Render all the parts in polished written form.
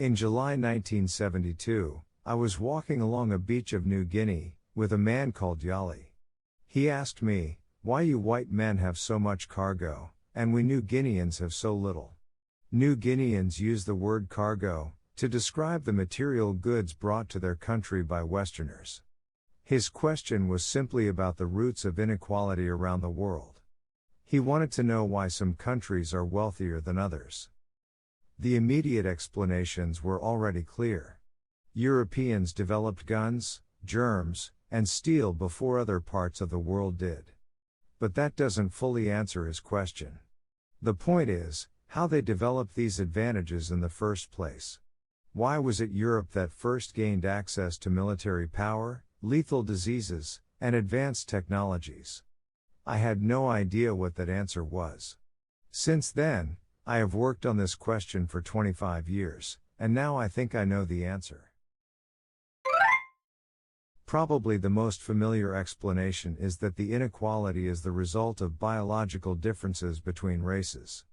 In July 1972, I was walking along a beach of New Guinea, with a man called Yali. He asked me, why you white men have so much cargo, and we New Guineans have so little. New Guineans use the word cargo to describe the material goods brought to their country by Westerners. His question was simply about the roots of inequality around the world. He wanted to know why some countries are wealthier than others. The immediate explanations were already clear. Europeans developed guns, germs, and steel before other parts of the world did. But that doesn't fully answer his question. The point is, how they developed these advantages in the first place. Why was it Europe that first gained access to military power, lethal diseases, and advanced technologies? I had no idea what that answer was. Since then, I have worked on this question for 25 years, and now I think I know the answer. Probably the most familiar explanation is that the inequality is the result of biological differences between races.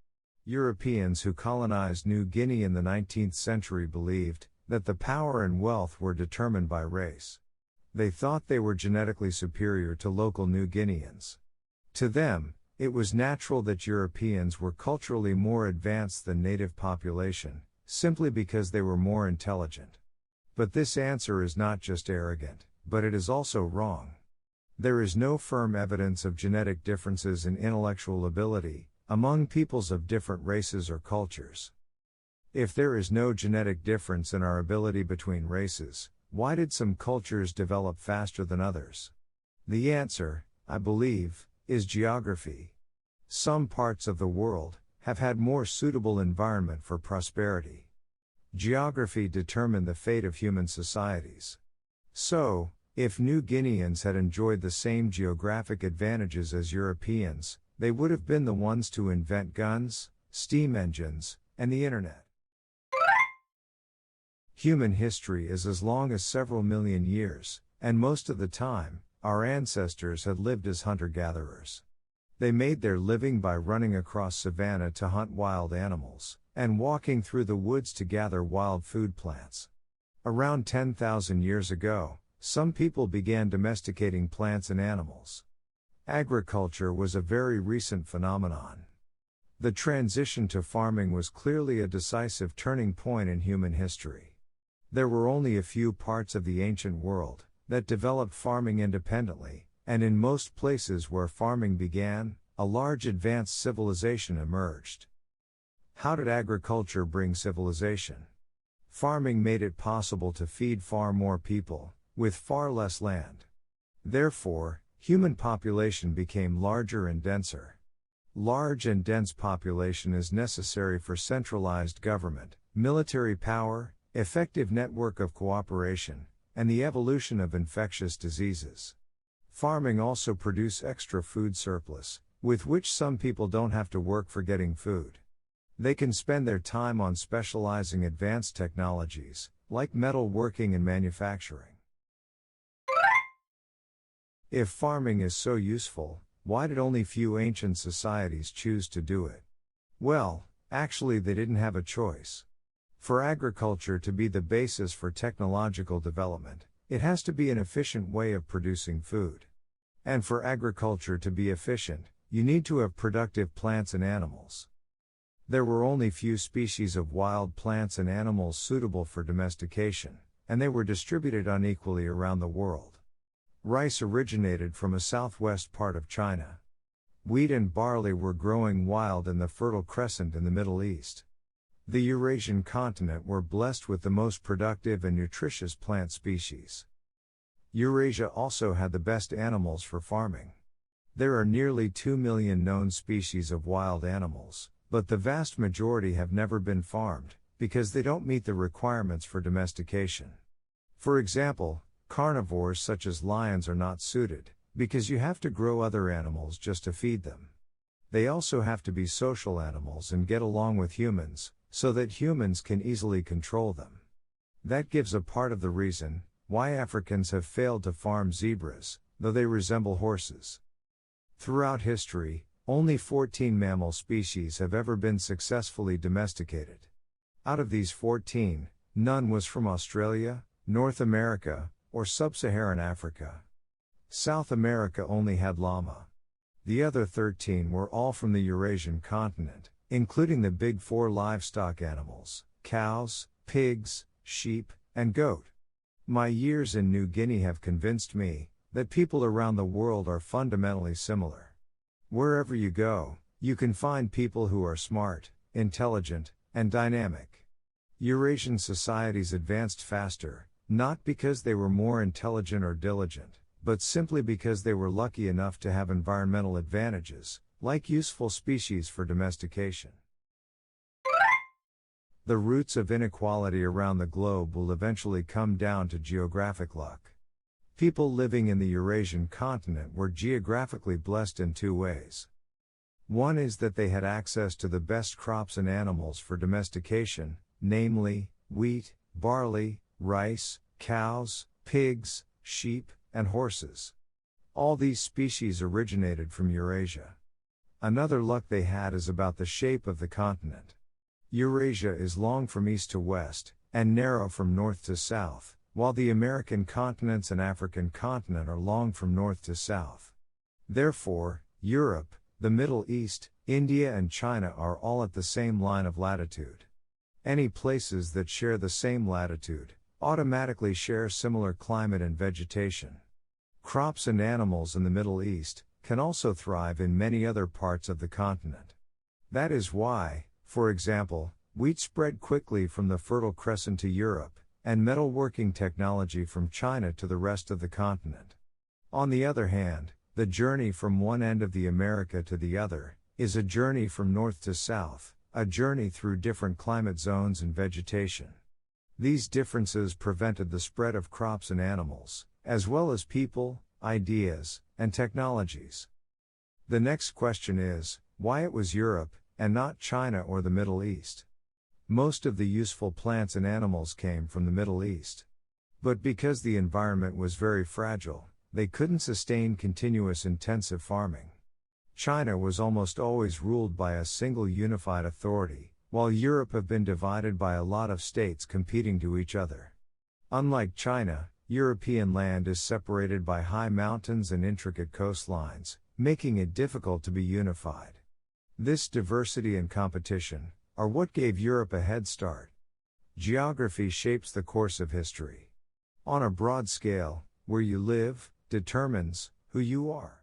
Europeans who colonized New Guinea in the 19th century believed that the power and wealth were determined by race. They thought they were genetically superior to local New Guineans. To them, it was natural that Europeans were culturally more advanced than native population, simply because they were more intelligent. But this answer is not just arrogant, but it is also wrong. There is no firm evidence of genetic differences in intellectual ability among peoples of different races or cultures. If there is no genetic difference in our ability between races, why did some cultures develop faster than others? The answer, I believe, is geography. Some parts of the world have had more suitable environment for prosperity. Geography determined the fate of human societies. So, if New Guineans had enjoyed the same geographic advantages as Europeans, they would have been the ones to invent guns, steam engines, and the internet. Human history is as long as several million years, and most of the time, our ancestors had lived as hunter-gatherers. They made their living by running across savanna to hunt wild animals, and walking through the woods to gather wild food plants. Around 10,000 years ago, some people began domesticating plants and animals. Agriculture was a very recent phenomenon. The transition to farming was clearly a decisive turning point in human history. There were only a few parts of the ancient world that developed farming independently, and in most places where farming began, a large advanced civilization emerged. How did agriculture bring civilization? Farming made it possible to feed far more people, with far less land. Therefore, human population became larger and denser. Large and dense population is necessary for centralized government, military power, effective network of cooperation, and the evolution of infectious diseases. Farming also produces extra food surplus, with which some people don't have to work for getting food. They can spend their time on specializing advanced technologies, like metal working and manufacturing. If farming is so useful, why did only few ancient societies choose to do it? Well, actually they didn't have a choice. For agriculture to be the basis for technological development, it has to be an efficient way of producing food. And for agriculture to be efficient, you need to have productive plants and animals. There were only few species of wild plants and animals suitable for domestication, and they were distributed unequally around the world. Rice originated from a southwest part of China. Wheat and barley were growing wild in the Fertile Crescent in the Middle East. The Eurasian continent were blessed with the most productive and nutritious plant species. Eurasia also had the best animals for farming. There are nearly 2 million known species of wild animals, but the vast majority have never been farmed, because they don't meet the requirements for domestication. For example, carnivores such as lions are not suited, because you have to grow other animals just to feed them. They also have to be social animals and get along with humans, so that humans can easily control them. That gives a part of the reason why Africans have failed to farm zebras, though they resemble horses. Throughout history, only 14 mammal species have ever been successfully domesticated. Out of these 14, None was from Australia, North America, or Sub-Saharan Africa. South America only had llama. The other 13 were all from the Eurasian continent, including the big four livestock animals: cows, pigs, sheep, and goat. My years in New Guinea have convinced me that people around the world are fundamentally similar. Wherever you go, you can find people who are smart, intelligent, and dynamic. Eurasian societies advanced faster, not because they were more intelligent or diligent, but simply because they were lucky enough to have environmental advantages, like useful species for domestication. The roots of inequality around the globe will eventually come down to geographic luck. People living in the Eurasian continent were geographically blessed in two ways. One is that they had access to the best crops and animals for domestication, namely, wheat, barley, rice, cows, pigs, sheep, and horses. All these species originated from Eurasia. Another luck they had is about the shape of the continent. Eurasia is long from east to west, and narrow from north to south, while the American continents and African continent are long from north to south. Therefore, Europe, the Middle East, India and China are all at the same line of latitude. Any places that share the same latitude automatically share similar climate and vegetation. Crops and animals in the Middle East can also thrive in many other parts of the continent. That is why, for example, wheat spread quickly from the Fertile Crescent to Europe, and metalworking technology from China to the rest of the continent. On the other hand, the journey from one end of the America to the other is a journey from north to south, a journey through different climate zones and vegetation. These differences prevented the spread of crops and animals, as well as people, ideas, and technologies. The next question is, why it was Europe, and not China or the Middle East? Most of the useful plants and animals came from the Middle East. But because the environment was very fragile, they couldn't sustain continuous intensive farming. China was almost always ruled by a single unified authority, while Europe have been divided by a lot of states competing to each other. Unlike China, European land is separated by high mountains and intricate coastlines, making it difficult to be unified. This diversity and competition are what gave Europe a head start. Geography shapes the course of history. On a broad scale, where you live determines who you are.